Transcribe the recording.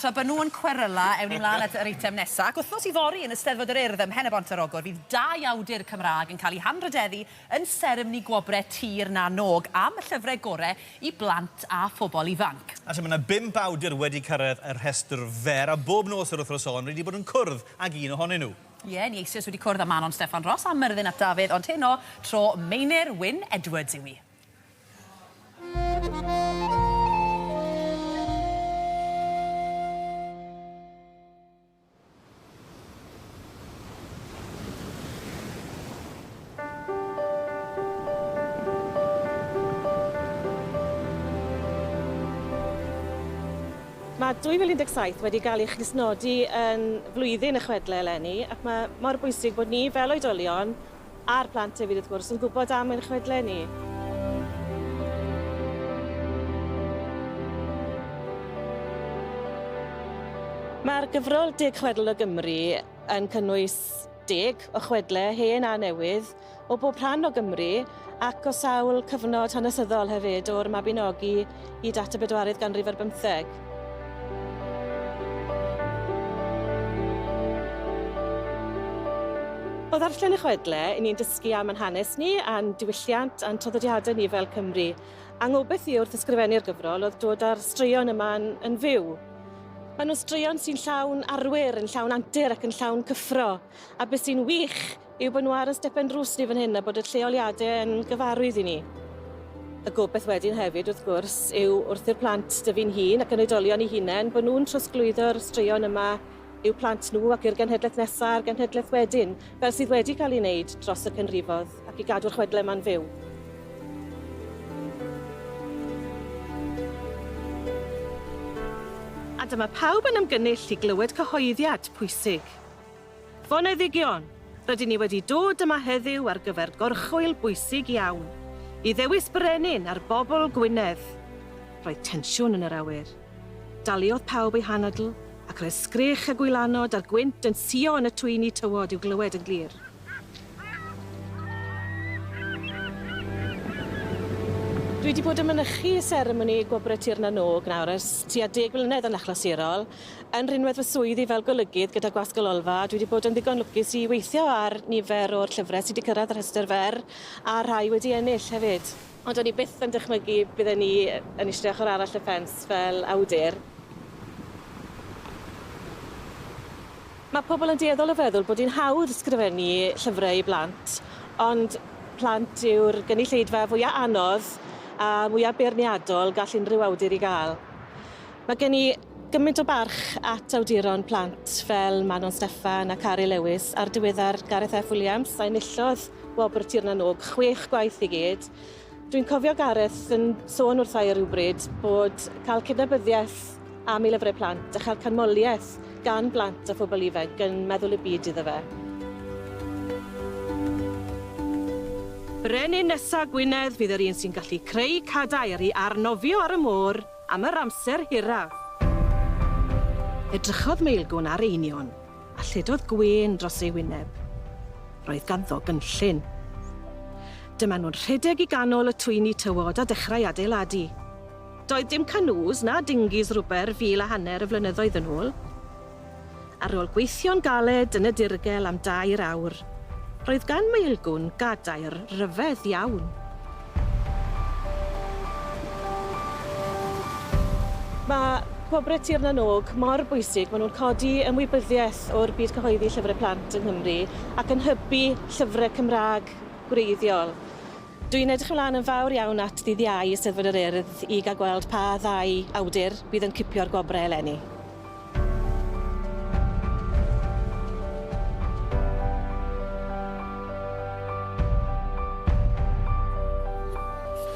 Tra bod nhw'n cweryla, ewn ni mlaen at yr eitem nesaf. Ac wrthnos i fori yn Eisteddfod yr Urdd ym Mhen y Bont yr Ogor, fydd 2 awdur Cymraeg yn cael eu hanrhydeddu yn seremoni Gwobrau Tir na-nOg am y llyfrau gorau i blant a phobl ifanc. A mae yna 5 awdur wedi cyrraedd y rhestr fer, a bob nos yr wythnos hon wedi bod yn cwrdd ag un ohonyn nhw. Ie, ni eisoes wedi cwrdd â Manon Steffan Ross a Myrddin at Dafydd, ond heno tro Meinir Wyn Edwards yw i. Mae 2017 wedi cael ei chisnodi yn flwyddyn y chwedlau eleni, ac mae mor bwysig bod ni fel oedolion a'r plant hefyd wrth gwrs yn gwybod am ein chwedlau ni. Mae'r gyfrol Deg Chwedl o Gymru yn cynnwys 10 o chwedlau hen a newydd o bob rhan o Gymru ac o sawl cyfnod hanesyddol hefyd o'r Mabinogi i dat y 4yd ganrif ar 15. O ddarllen y chwedlau, ni'n dysgu am ein hanes ni a'n diwylliant a'n traddodiadau ni fel Cymru. A ngobeth i wrth ysgrifennu'r gyfrol oedd dod â'r straeon yma yn fyw. Maen nhw'n straeon sy'n llawn arwyr, yn llawn antur ac yn llawn cyffro. A beth sy'n wych yw bod nhw ar y stepen drws ni fan hyn a bod y lleoliadau yn gyfarwydd i ni. Y gobeith wedyn hefyd, wrth gwrs, yw wrth i'r plant dyfu'n hun ac yn oedolion i hunain bod nhw'n trosglwyddo'r straeon yma i'w plant nhw ac i'r genhedlaeth nesaf a'r genhedlaeth wedyn, fel sydd wedi cael ei wneud dros y cynrifodd ac i gadw'r chwedlau yma'n fyw. A dyma pawb yn ymgynnull i glywed cyhoeddiad pwysig. Foneddigion, rydyn ni wedi dod yma heddiw ar gyfer gorchwyl bwysig iawn, i ddewis brenin ar bobl Gwynedd. Roedd tensiwn yn yr awyr. Daliodd pawb eu hanadl, ac roedd sgrech y gwylanod a'r gwynt yn sio yn y twyni tywod i'w glywed yn glir. Dwi wedi bod yn mynychu y seremoni Gwobrau Tir na-nOg nawr ers tua 10 mlynedd yn achlasurol, yn rhinwedd fy swyddi fel golygydd gyda gwasg ololfa. Dwi wedi bod yn ddigon lwcus i weithio ar nifer o'r llyfrau sydd wedi cyrraedd y rhestr fer a rhai wedi ennill hefyd. Ond o'n i byth yn dychmygu bydden ni yn eistedd ochr arall y ffens fel awdur. Mae pobl yn dueddol o feddwl bod hi'n hawdd ysgrifennu llyfrau i blant, ond plant yw'r gynulleidfa fwyaf anodd a mwyaf beirniadol gall unrhyw awdur i gael. Mae gen i gymaint o barch at awduron plant fel Manon Steffan a Cari Lewis a'r diweddar Gareth F. Williams a enillodd Gwobrau Tir na-nOg 6 gwaith i gyd. Dwi'n cofio Gareth yn sôn wrthai ar rywbryd bod cael cydnabyddiaeth am ei lyfrau plant a chael canmoliaeth gan blant a phobl ifanc yn meddwl y byd iddo fe. Brenin nesa Gwynedd fydd yr un sy'n gallu creu cadair i arnofio ar y môr am yr amser hiraf. Edrychodd Meilgwn ar einion a lledodd gwên dros ei wyneb. Roedd ganddo gynllun. Dyma nhw'n rhedeg i ganol y twyni tywod a dechrau adeiladu. Doedd dim canŵs na dingis rwber 1,500 y flynyddoedd yn ôl. Ar ôl gweithio'n galed yn y dirgel am 2 awr, roedd gan Meilgwn gadair ryfedd iawn. Mae Gwobrau Tir na-nOg mor bwysig, maen nhw'n codi ymwybyddiaeth o'r byd cyhoeddi llyfrau plant yng Nghymru ac yn hybu llyfrau Cymraeg gwreiddiol. Dwi'n edrych ymlaen yn fawr iawn at ddydd Iau Eisteddfod yr Urdd i gael gweld pa 2 awdur bydd yn cipio'r gwobrau eleni.